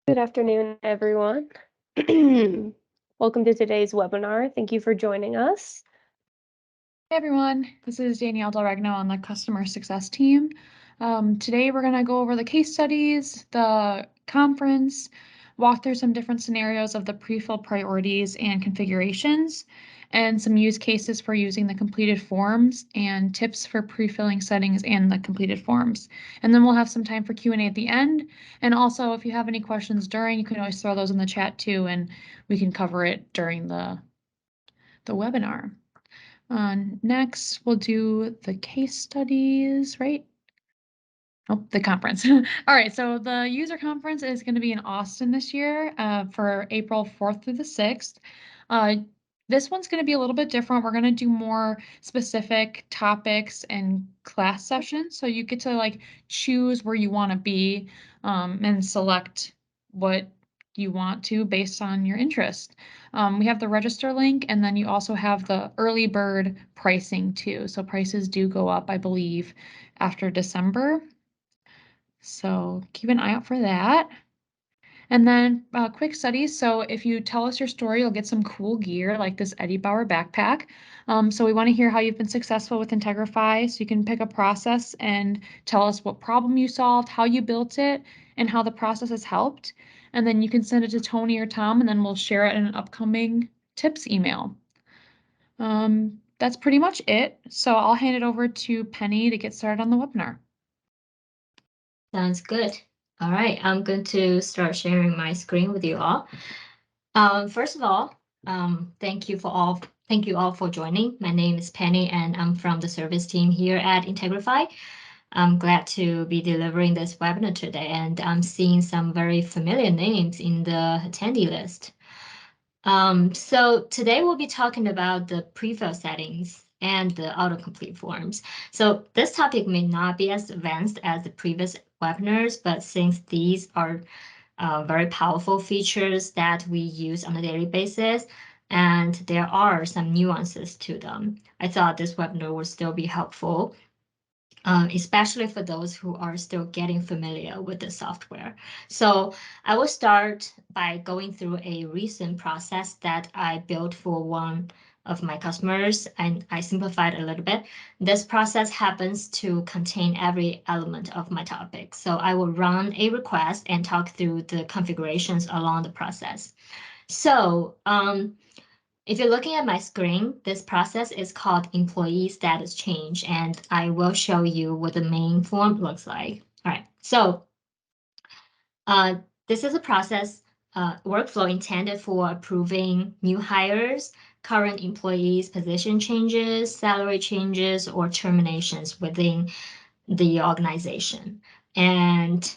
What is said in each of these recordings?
Good afternoon, everyone. Welcome to today's webinar. Thank you for joining us. Hey everyone, this is Danielle Del Regno on the customer success team. Today we're going to go over the case studies, the conference, walk through some different scenarios of the pre-fill priorities and configurations, and some use cases for using the completed forms and tips for pre-filling settings and the completed forms. And then we'll have some time for Q&A at the end. And also, if you have any questions during, you can always throw those in the chat too, and we can cover it during the webinar. Next, we'll do the case studies, right? Oh, the conference. All right, so the user conference is going to be in Austin this year for April 4th through the 6th. This one's going to be a little bit different. We're going to do more specific topics and class sessions. So you get to like choose where you want to be and select what you want to based on your interest. We have the register link, and then you also have the early bird pricing too. So prices do go up, I believe, after December. So keep an eye out for that. And then quick studies. So if you tell us your story, you'll get some cool gear like this Eddie Bauer backpack. So we want to hear how you've been successful with Integrify. So you can pick a process and tell us what problem you solved, how you built it, and how the process has helped. And then you can send it to Tony or Tom, and then we'll share it in an upcoming tips email. That's pretty much it. So I'll hand it over to Penny to get started on the webinar. Sounds good. All right, I'm going to start sharing my screen with you all. First of all, thank you all for joining. My name is Penny, and I'm from the service team here at Integrify. I'm glad to be delivering this webinar today, and I'm seeing some very familiar names in the attendee list. So today we'll be talking about the prefill settings and the autocomplete forms. So this topic may not be as advanced as the previous webinars, but since these are very powerful features that we use on a daily basis, and there are some nuances to them, I thought this webinar would still be helpful, especially for those who are still getting familiar with the software. So I will start by going through a recent process that I built for one of my customers, and I simplified a little bit. This process happens to contain every element of my topic. So I will run a request and talk through the configurations along the process. So if you're looking at my screen, this process is called employee status change, and I will show you what the main form looks like. All right, so this is a process workflow intended for approving new hires, current employees, position changes, salary changes, or terminations within the organization. And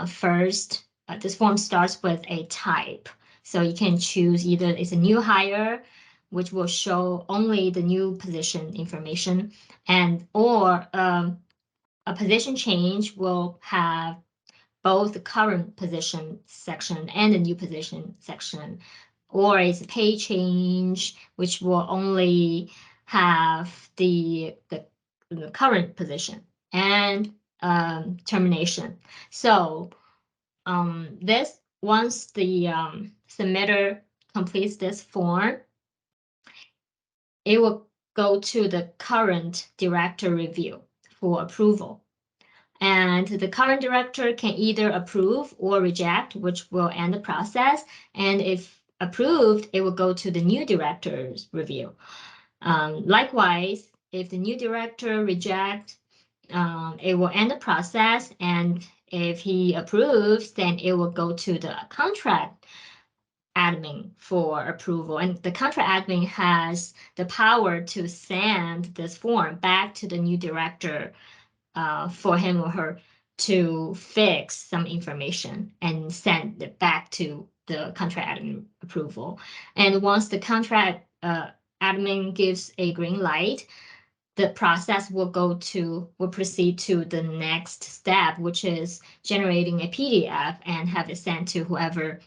first, this form starts with a type. So you can choose either it's a new hire, which will show only the new position information, or a position change will have both the current position section and the new position section, or it's a pay change, which will only have the current position, and termination. So this once the submitter completes this form, it will go to the current director review for approval. And the current director can either approve or reject, which will end the process. And if approved, it will go to the new director's review. Likewise, if the new director rejects, it will end the process. And if he approves, then it will go to the contract admin for approval. And the contract admin has the power to send this form back to the new director for him or her to fix some information and send it back to the contract admin approval. And once the contract admin gives a green light, the process will proceed to the next step, which is generating a PDF and have it sent to whoever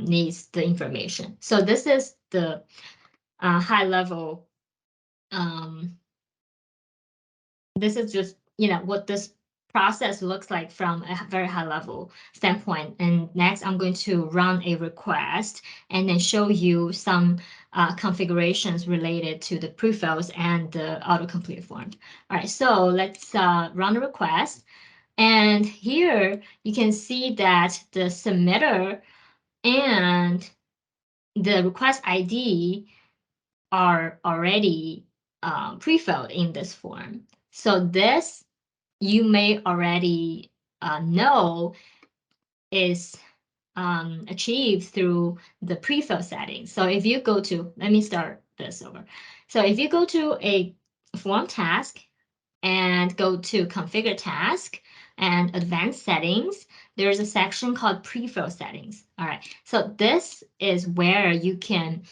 needs the information. So this is the high level. This is just what this process looks like from a very high level standpoint. And next, I'm going to run a request and then show you some configurations related to the prefills and the autocomplete form. All right, so let's run the request. And here you can see that the submitter and the request ID are already pre-filled in this form. So this you may already know is achieved through the prefill settings. So if you go to, let me start this over. So if you go to a form task and go to configure task and advanced settings, there's a section called prefill settings. All right, so this is where you can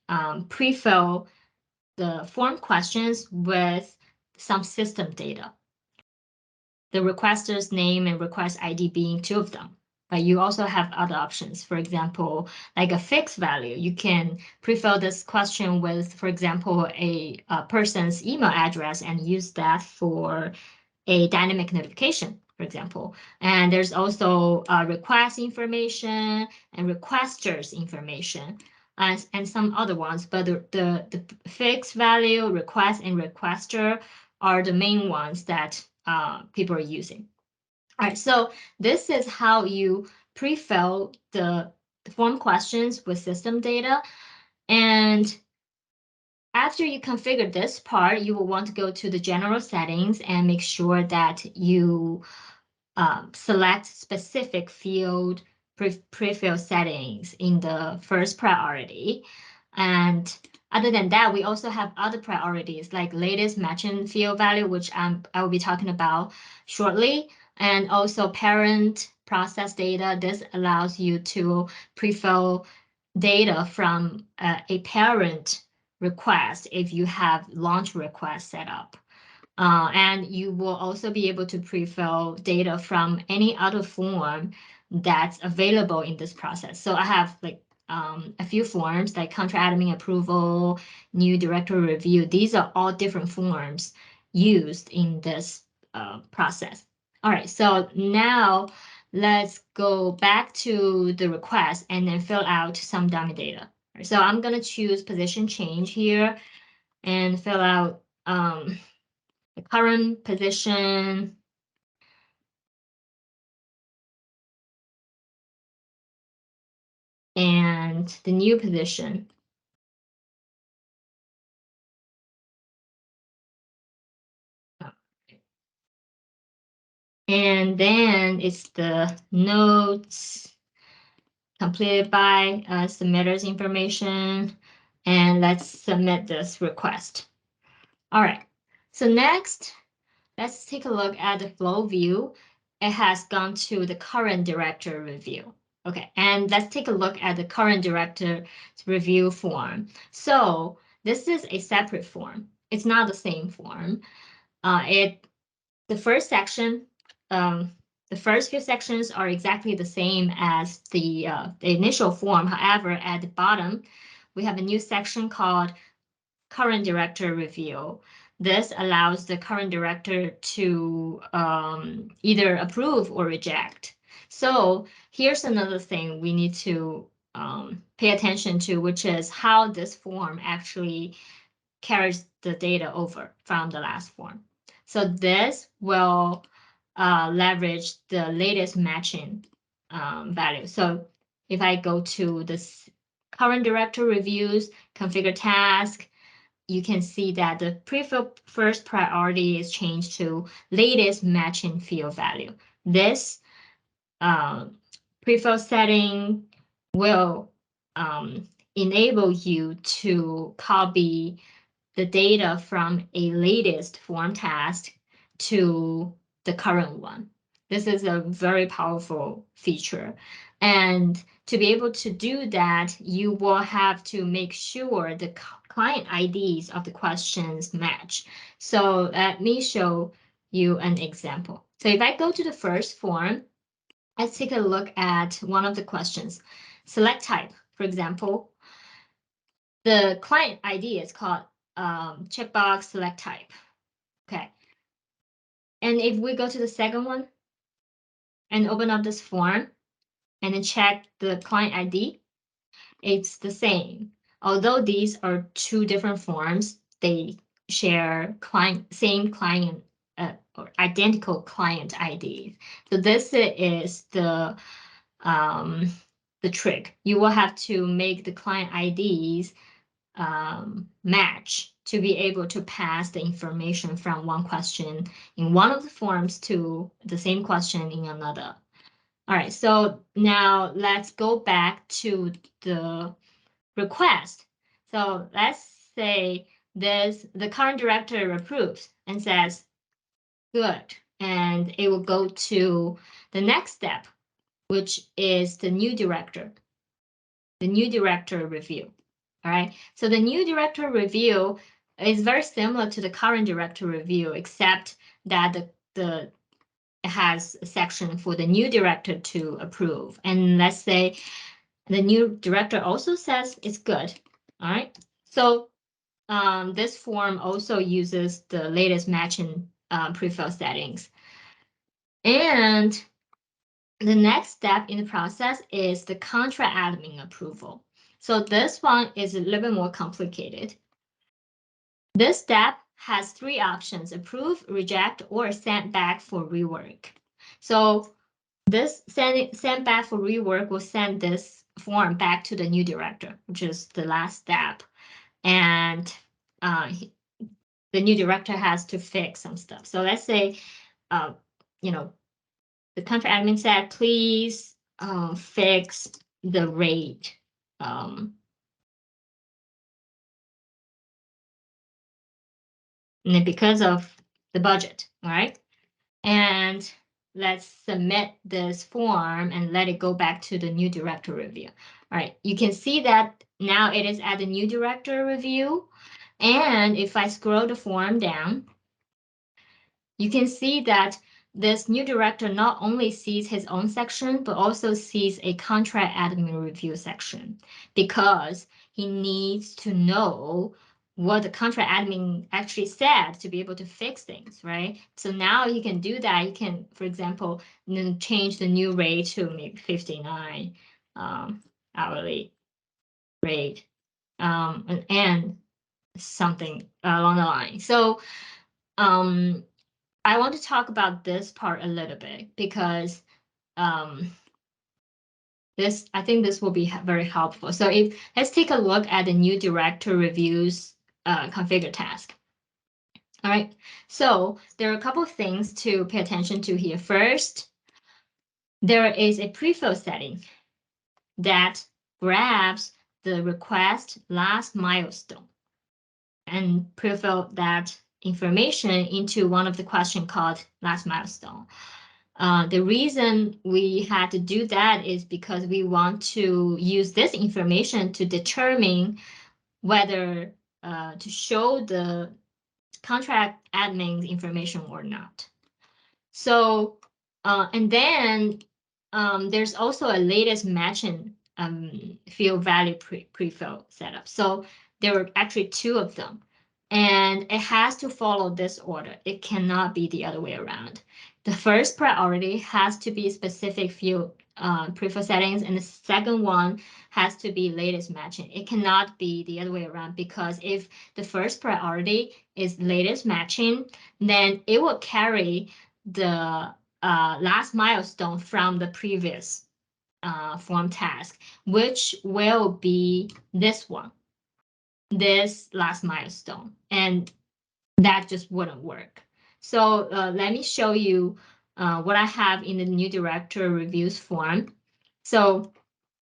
prefill the form questions with some system data. The requester's name and request ID being two of them. But you also have other options. For example, like a fixed value, you can prefill this question with, for example, a person's email address and use that for a dynamic notification, for example. And there's also request information and requesters information and some other ones. But the fixed value, request, and requester are the main ones that people are using. All right, so this is how you pre-fill the form questions with system data. And after you configure this part, you will want to go to the general settings and make sure that you select specific field pre-fill settings in the first priority. And other than that, we also have other priorities like latest matching field value, which I will be talking about shortly, and also parent process data. This allows you to pre-fill data from a parent request if you have launch request set up. And you will also be able to pre-fill data from any other form that's available in this process. So I have like a few forms like contract admin approval, new directory review. These are all different forms used in this process. All right, so now let's go back to the request and then fill out some dummy data. So I'm gonna choose position change here and fill out the current position and the new position. And then it's the notes completed by submitter's information. And let's submit this request. All right, so next, let's take a look at the flow view. It has gone to the current director review. Okay, and let's take a look at the current director review form. So this is a separate form. It's not the same form. The first section, the first few sections are exactly the same as the initial form. However, at the bottom, we have a new section called current director review. This allows the current director to either approve or reject. So here's another thing we need to pay attention to, which is how this form actually carries the data over from the last form. So this will leverage the latest matching value. So if I go to this current director reviews, configure task, you can see that the prefill first priority is changed to latest matching field value. This prefill setting will enable you to copy the data from a latest form task to the current one. This is a very powerful feature. And to be able to do that, you will have to make sure the client IDs of the questions match. So let me show you an example. So if I go to the first form, let's take a look at one of the questions. Select type, for example. The client ID is called checkbox select type. Okay. And if we go to the second one and open up this form and then check the client ID, it's the same. Although these are two different forms, they share same client or identical client IDs. So this is the trick. You will have to make the client IDs match to be able to pass the information from one question in one of the forms to the same question in another. All right, so now let's go back to the request. So let's say the current director approves and says, good, and it will go to the next step, which is the new director review. All right, so the new director review is very similar to the current director review, except that it has a section for the new director to approve. And let's say the new director also says it's good. All right, so this form also uses the latest matching prefill settings. And the next step in the process is the contract admin approval. So this one is a little bit more complicated. This step has three options: approve, reject, or send back for rework. So this send back for rework will send this form back to the new director, which is the last step. And the new director has to fix some stuff. So let's say, you know, the contract admin said, please fix the rate. And because of the budget, all right? And let's submit this form and let it go back to the new director review. All right, you can see that now it is at the new director review. And if I scroll the form down, you can see that this new director not only sees his own section, but also sees a contract admin review section, because he needs to know what the contract admin actually said to be able to fix things, right? So now he can do that. He can, for example, change the new rate to maybe 59 hourly rate, and something along the line. So I want to talk about this part a little bit because I think this will be very helpful. So let's take a look at the new director reviews configure task. All right, so there are a couple of things to pay attention to here. First, there is a prefill setting that grabs the request last milestone and prefill that information into one of the questions called last milestone. The reason we had to do that is because we want to use this information to determine whether to show the contract admin's information or not. So, and then there's also a latest matching field value prefill setup. So there were actually two of them. And it has to follow this order. It cannot be the other way around. The first priority has to be specific field prefill settings, and the second one has to be latest matching. It cannot be the other way around, because if the first priority is latest matching, then it will carry the last milestone from the previous form task, which will be this one, this last milestone, and that just wouldn't work. So let me show you what I have in the new director reviews form. So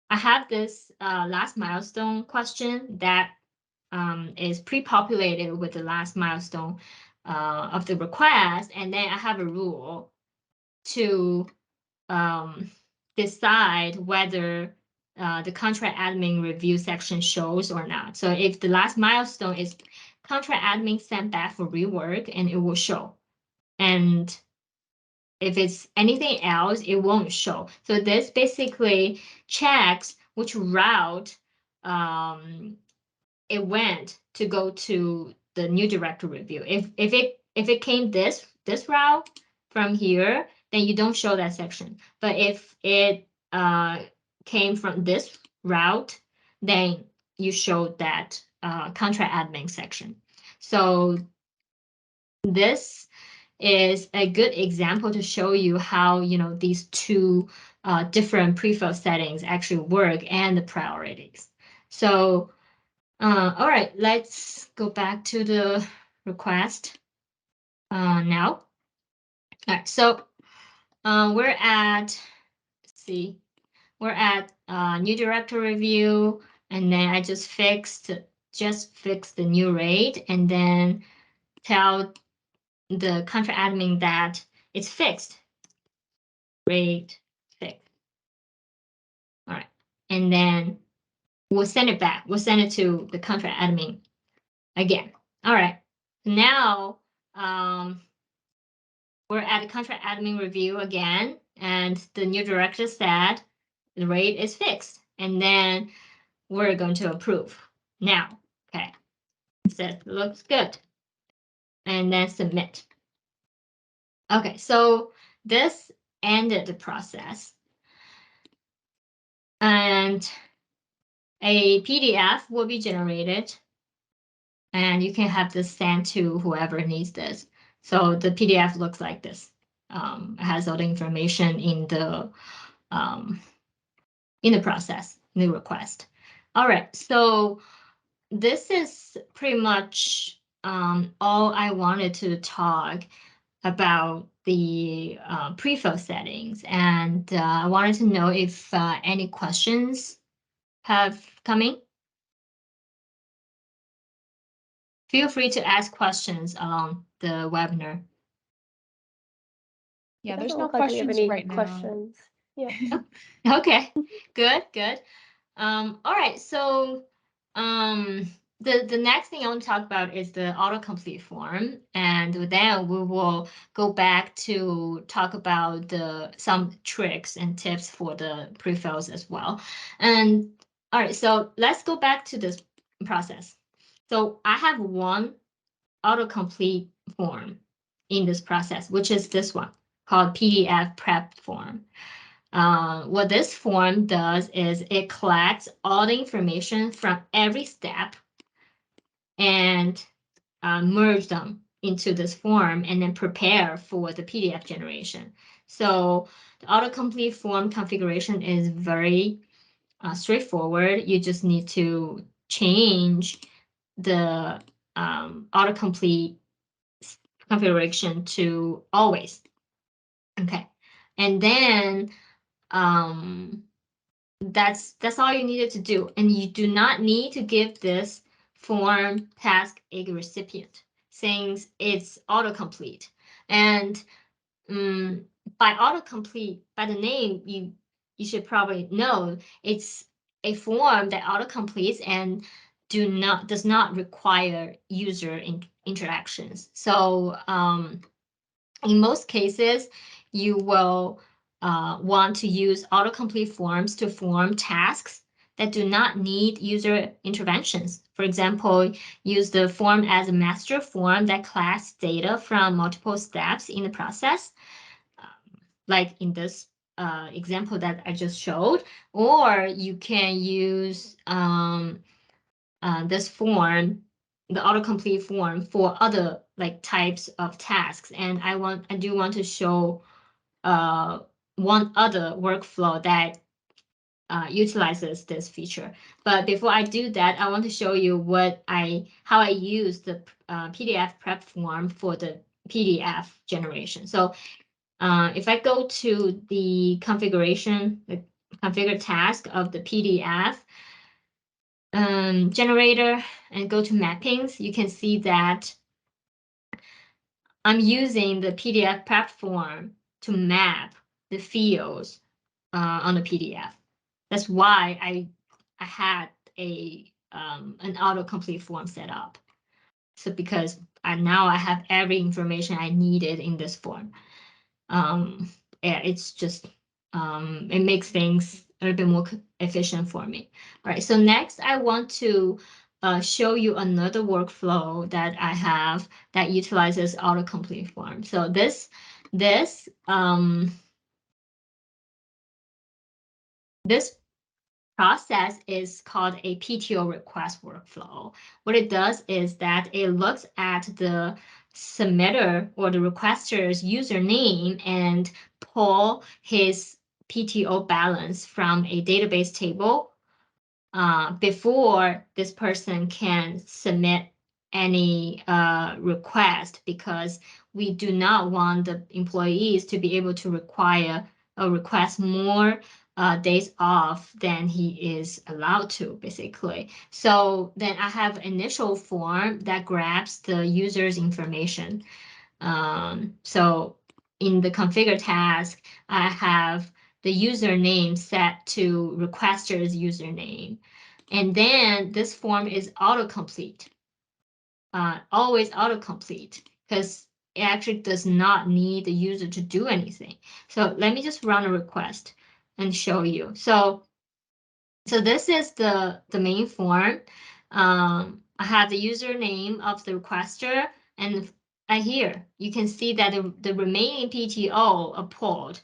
I have this last milestone question that is pre-populated with the last milestone of the request, and then I have a rule to decide whether the contract admin review section shows or not. So if the last milestone is contract admin sent back for rework, and it will show. And if it's anything else, it won't show. So this basically checks which route it went to go to the new director review. If it came this route, from here, then you don't show that section. But if it came from this route, then you show that contract admin section. So this is a good example to show you how, these two different prefill settings actually work and the priorities. So, all right, let's go back to the request now. All right, so we're at, let's see, we're at new director review, and then I just fixed the new rate, and then tell the contract admin that it's fixed. Rate fixed. All right, and then we'll send it back. We'll send it to the contract admin again. All right, now we're at the contract admin review again, and the new director said the rate is fixed, and then we're going to approve now. Okay, it says looks good, and then submit. Okay, so this ended the process, and a PDF will be generated, and you can have this sent to whoever needs this. So the PDF looks like this. It has all the information in the process, in the request. All right, so this is pretty much all I wanted to talk about the prefill settings, and I wanted to know if any questions have come in. Feel free to ask questions along the webinar. Yeah, It there's doesn't no look like we have questions any right now. questions. Yeah. Okay, good. All right, so the next thing I want to talk about is the autocomplete form, and then we will go back to talk about some tricks and tips for the prefills as well. And all right, so let's go back to this process. So I have one autocomplete form in this process, which is this one called PDF prep form. What this form does is it collects all the information from every step and merge them into this form and then prepare for the PDF generation. So the autocomplete form configuration is very straightforward. You just need to change the autocomplete configuration to always. Okay, and then that's all you needed to do, and you do not need to give this form task a recipient since it's autocomplete. And by autocomplete, by the name, you should probably know it's a form that autocompletes and does not require user interactions. So in most cases, you will want to use autocomplete forms to form tasks that do not need user interventions. For example, use the form as a master form that collects data from multiple steps in the process, like in this example that I just showed, or you can use this form, the autocomplete form, for other like types of tasks. And I do want to show one other workflow that utilizes this feature. But before I do that, I want to show you how I use the PDF prep form for the PDF generation. So if I go to the configuration, the configure task of the PDF generator and go to mappings, you can see that I'm using the PDF prep form to map the fields on the PDF. That's why I had an autocomplete form set up. So because now I have every information I needed in this form. Yeah, it's just it makes things a little bit more efficient for me. All right, so next I want to show you another workflow that I have that utilizes autocomplete form. So this this this process is called a PTO request workflow. What it does is that it looks at the submitter or the requester's username and pull his PTO balance from a database table before this person can submit any request, because we do not want the employees to be able to request more days off than he is allowed to, basically. So then I have initial form that grabs the user's information. So in the configure task, I have the username set to requester's username. And then this form is autocomplete, always autocomplete, because it actually does not need the user to do anything. So let me just run a request and show you. So this is the main form. I have the username of the requester, and here you can see that the remaining PTO are pulled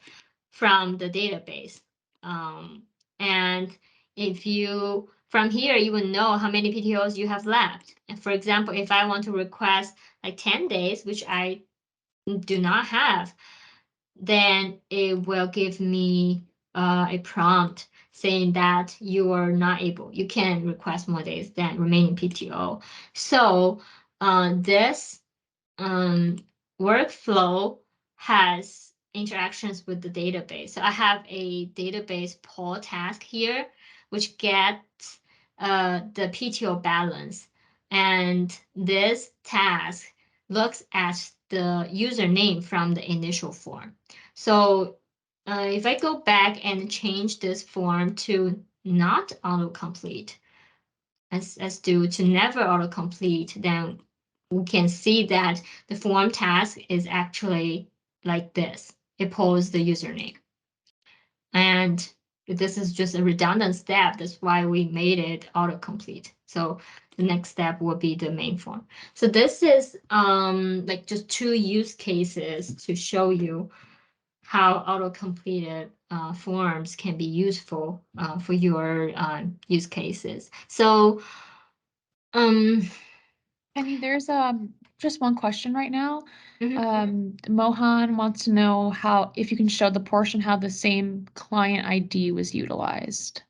from the database. And if you, from here, you will know how many PTOs you have left. And for example, if I want to request like 10 days, which I do not have, then it will give me a prompt saying that you are not able, you can request more days than remaining PTO. So this workflow has interactions with the database. So I have a database pull task here, which gets the PTO balance. And this task looks at the username from the initial form. So if I go back and change this form to not autocomplete, as due to never autocomplete, then we can see that the form task is actually like this. It pulls the username. And this is just a redundant step. That's why we made it autocomplete. So the next step will be the main form. So this is like just two use cases to show you how auto-completed forms can be useful for your use cases. So Penny, there's just one question right now. mhm. Mohan wants to know how, if you can show the portion how the same client ID was utilized.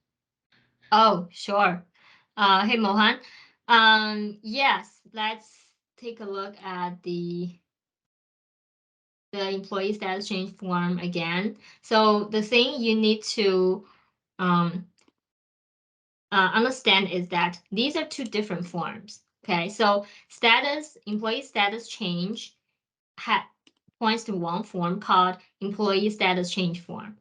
Oh, sure. Hey, Mohan. Yes, let's take a look at the employee status change form again. So the thing you need to understand is that these are two different forms. Okay, so employee status change points to one form called employee status change form.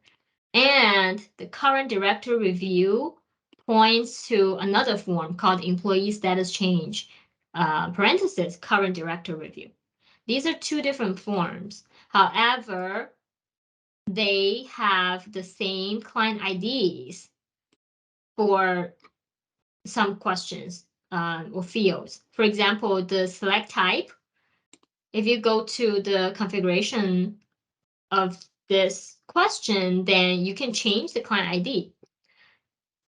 And the current director review points to another form called employee status change, parenthesis, current director review. These are two different forms. However, they have the same client IDs for some questions or fields. For example, the select type, if you go to the configuration of this question, then you can change the client ID.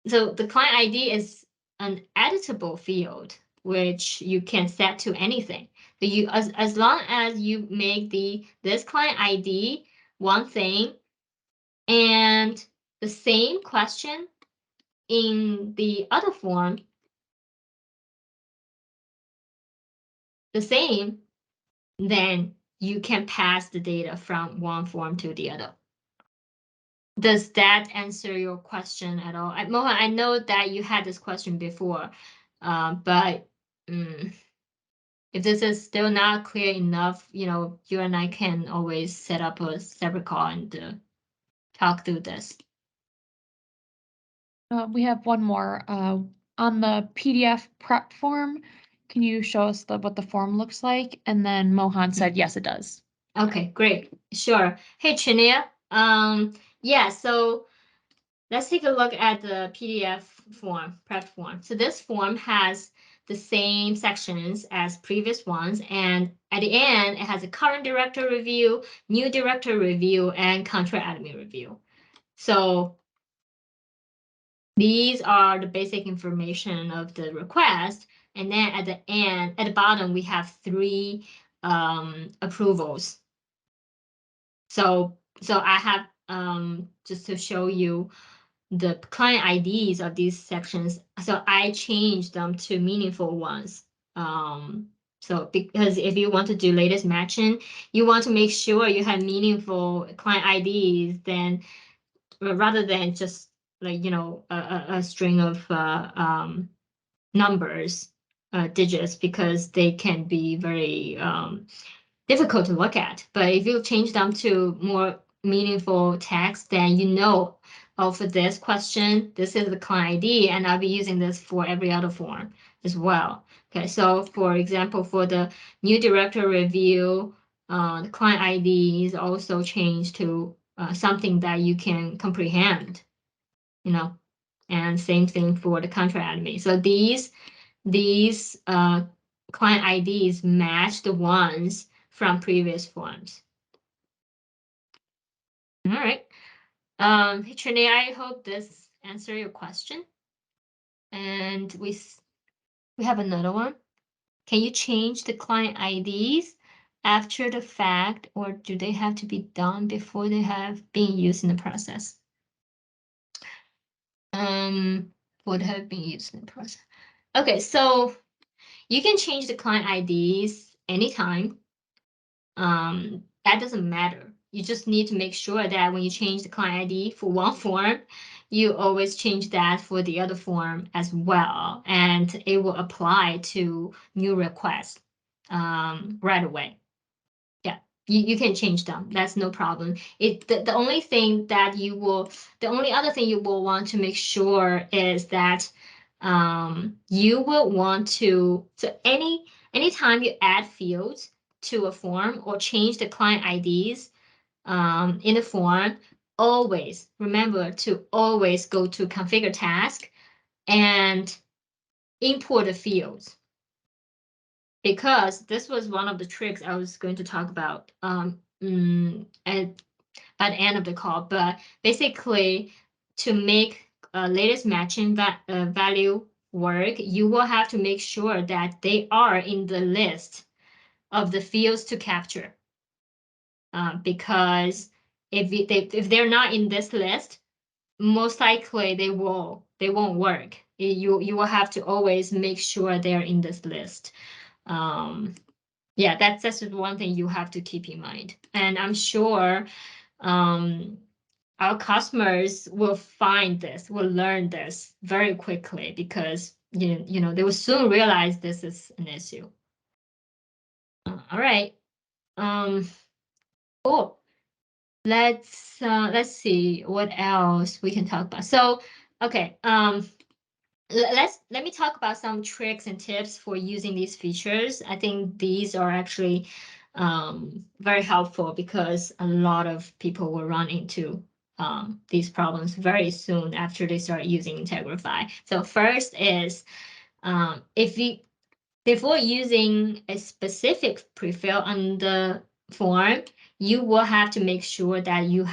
So the client ID is an editable field, which you can set to anything. So you, as long as you make this client ID one thing, and the same question in the other form, the same, then you can pass the data from one form to the other. Does that answer your question at all? Mohan, I know that you had this question before, but if this is still not clear enough, you and I can always set up a separate call and talk through this. We have one more. On the PDF prep form, can you show us what the form looks like? And then Mohan said, yes, it does. Okay, great. Sure. Hey, Chinia. Yeah, so let's take a look at the PDF form, prep form. So this form has the same sections as previous ones. And at the end, it has a current director review, new director review, and contract admin review. So these are the basic information of the request. And then at the end, at the bottom, we have 3 approvals. So I have just to show you the client IDs of these sections. So I changed them to meaningful ones. So because if you want to do latest matching, you want to make sure you have meaningful client IDs, then rather than just like, a string of numbers, digits, because they can be very difficult to look at. But if you change them to more meaningful text, then oh, for this question, this is the client ID, and I'll be using this for every other form as well. Okay, so for example, for the new director review, the client ID is also changed to something that you can comprehend, and same thing for the contract admin. So these client IDs match the ones from previous forms. All right. Trinity, I hope this answered your question. And we have another one. Can you change the client IDs after the fact, or do they have to be done before they have been used in the process? Would have been used in the process. Okay, so you can change the client IDs anytime. That doesn't matter. You just need to make sure that when you change the client ID for one form, you always change that for the other form as well, and it will apply to new requests right away. Yeah, you can change them. That's no problem. The only other thing you will want to make sure is that you will want to, so anytime you add fields to a form or change the client IDs in the form, always remember to always go to configure task and import the fields, because this was one of the tricks I was going to talk about at the end of the call. But basically, to make latest matching value work, you will have to make sure that they are in the list of the fields to capture. Because if they're not in this list, most likely they won't work. You will have to always make sure they're in this list. Yeah, that's just one thing you have to keep in mind. And I'm sure our customers will learn this very quickly, because they will soon realize this is an issue. All right. Cool. Let's see what else we can talk about. So, okay. Let me talk about some tricks and tips for using these features. I think these are actually very helpful, because a lot of people will run into these problems very soon after they start using Integrify. So first is, before using a specific prefill on the form, you will have to make sure that you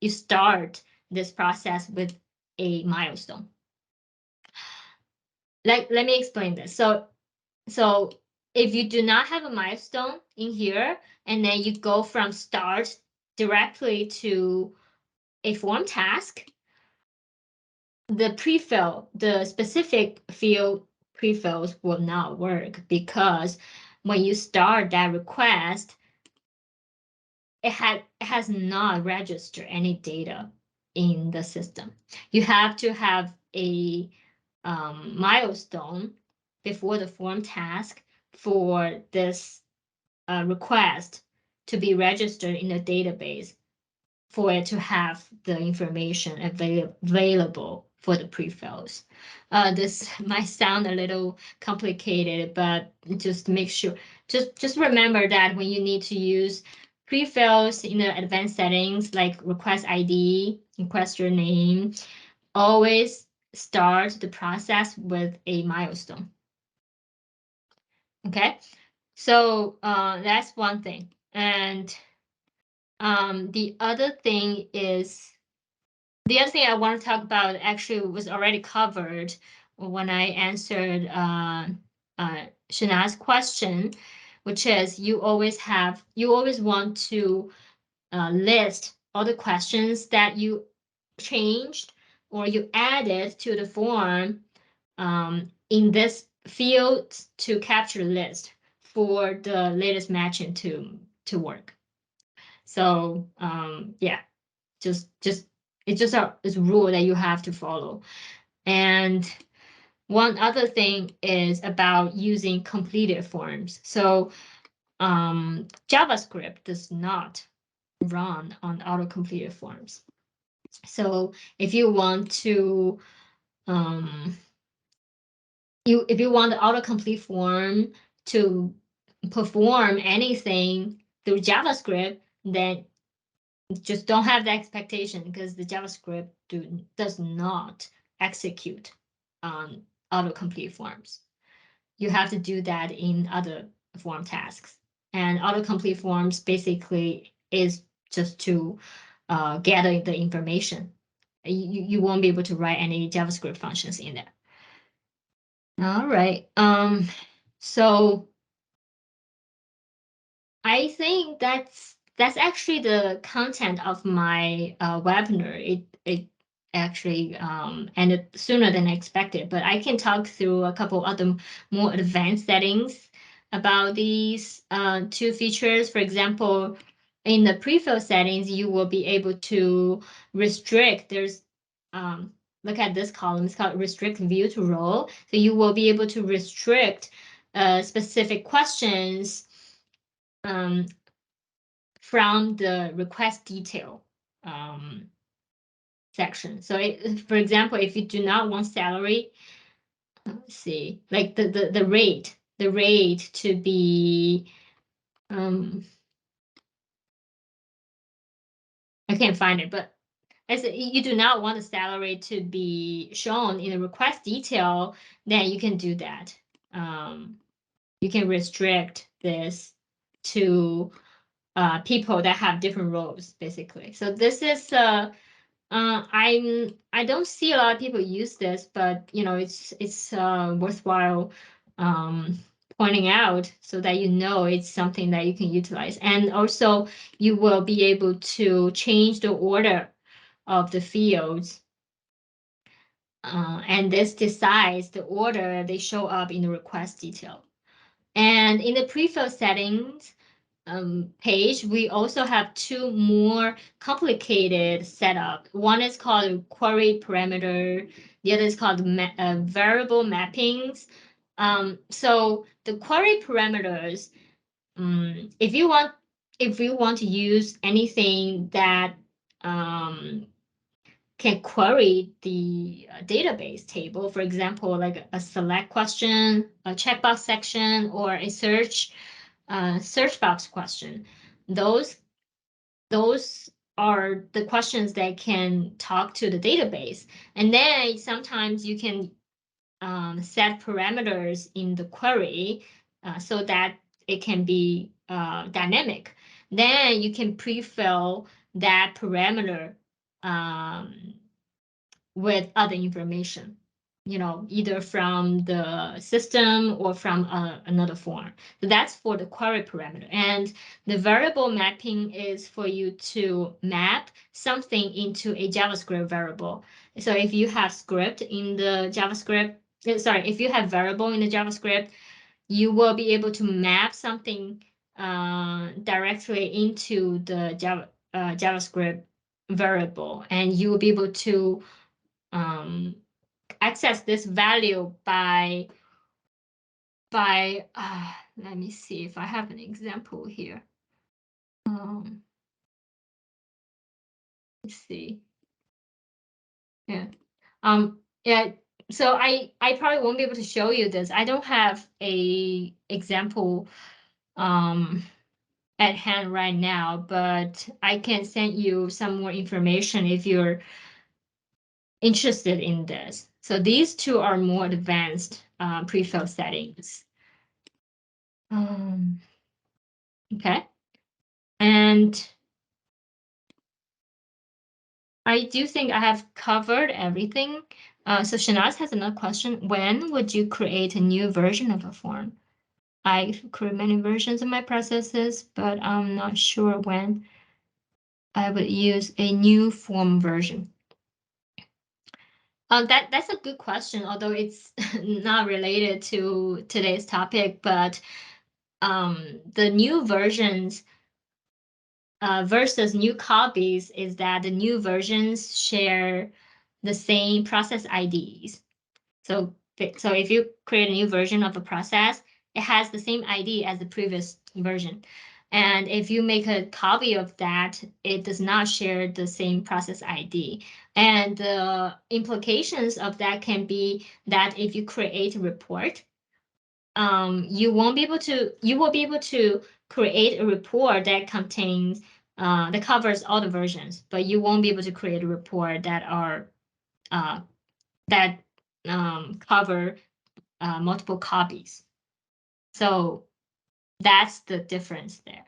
start this process with a milestone. Let me explain this. So if you do not have a milestone in here, and then you go from start directly to a form task, the specific field prefills will not work, because when you start that request, it has not registered any data in the system. You have to have a milestone before the form task for this request to be registered in the database, for it to have the information available for the prefills. This might sound a little complicated, but just make sure, just remember that when you need to use prefills in the advanced settings like request ID, requester name, always start the process with a milestone. Okay, so that's one thing. And the other thing I want to talk about actually was already covered when I answered Shana's question, which is you always want to list all the questions that you changed or you added to the form in this field to capture the list for the latest matching to work. So yeah, just it's just a rule that you have to follow. And one other thing is about using completed forms. So JavaScript does not run on auto-completed forms. So if you want to if you want the autocomplete form to perform anything through JavaScript, then just don't have the expectation because the JavaScript does not execute on autocomplete forms. You have to do that in other form tasks. And autocomplete forms basically is just to gather the information. You won't be able to write any JavaScript functions in there. All right. So I think that's actually the content of my webinar. It actually ended sooner than I expected, but I can talk through a couple other more advanced settings about these two features. For example, in the prefill settings, you will be able to restrict. There's look at this column. It's called restrict view to role. So you will be able to restrict specific questions from the request detail section. So for example, if you do not want salary, let's see, like the rate to be, I can't find it, but as you do not want the salary to be shown in the request detail, then you can do that. You can restrict this to people that have different roles, basically. So this is I don't see a lot of people use this, but it's worthwhile pointing out so that you know it's something that you can utilize. And also you will be able to change the order of the fields. And this decides the order they show up in the request detail. And in the prefill settings, page, we also have two more complicated setup. One is called query parameter. The other is called variable mappings. So the query parameters, if you want to use anything that can query the database table, for example, like a select question, a checkbox section, or a search box question. Those are the questions that can talk to the database. And then sometimes you can set parameters in the query so that it can be dynamic. Then you can prefill that parameter with other information, either from the system or from another form. So that's for the query parameter. And the variable mapping is for you to map something into a JavaScript variable. So if you have script in the JavaScript, if you have variable in the JavaScript, you will be able to map something directly into the JavaScript variable, and you will be able to access this value by let me see if I have an example here. Let's see. Yeah. Yeah. So I probably won't be able to show you this. I don't have a example at hand right now, but I can send you some more information if you're interested in this. So these two are more advanced prefill settings. Okay. And I do think I have covered everything. So Shanaz has another question. When would you create a new version of a form? I create many versions of my processes, but I'm not sure when I would use a new form version. That's a good question, although it's not related to today's topic, but the new versions versus new copies is that the new versions share the same process IDs. So if you create a new version of a process, it has the same ID as the previous version. And if you make a copy of that, it does not share the same process ID. And the implications of that can be that if you create a report, you will be able to create a report that contains that covers all the versions, but you won't be able to create a report that are that cover multiple copies. So that's the difference there.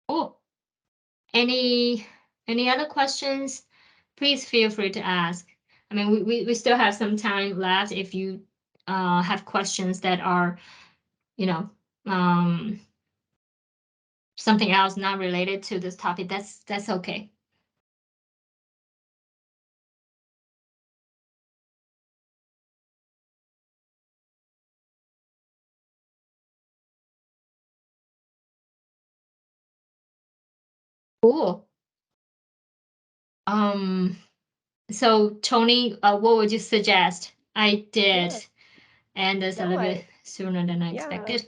Oh, any other questions? Please feel free to ask. I mean, we still have some time left if you have questions that are, you know, something else not related to this topic. That's okay. Cool. So Tony, what would you suggest? I did, Yeah. and it's a No, little bit sooner than I yeah. expected.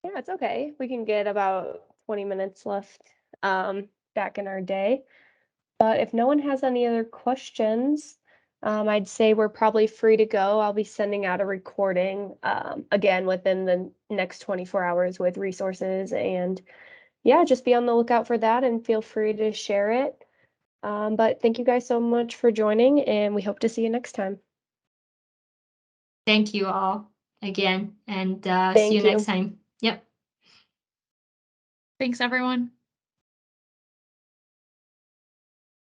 Yeah, it's okay. We can get about 20 minutes left back in our day. But if no one has any other questions, I'd say we're probably free to go. I'll be sending out a recording again within the next 24 hours with resources. And yeah, just be on the lookout for that and feel free to share it. But thank you guys so much for joining, and we hope to see you next time. Thank you all again, and see you Thank you. next time. Yep. Thanks, everyone.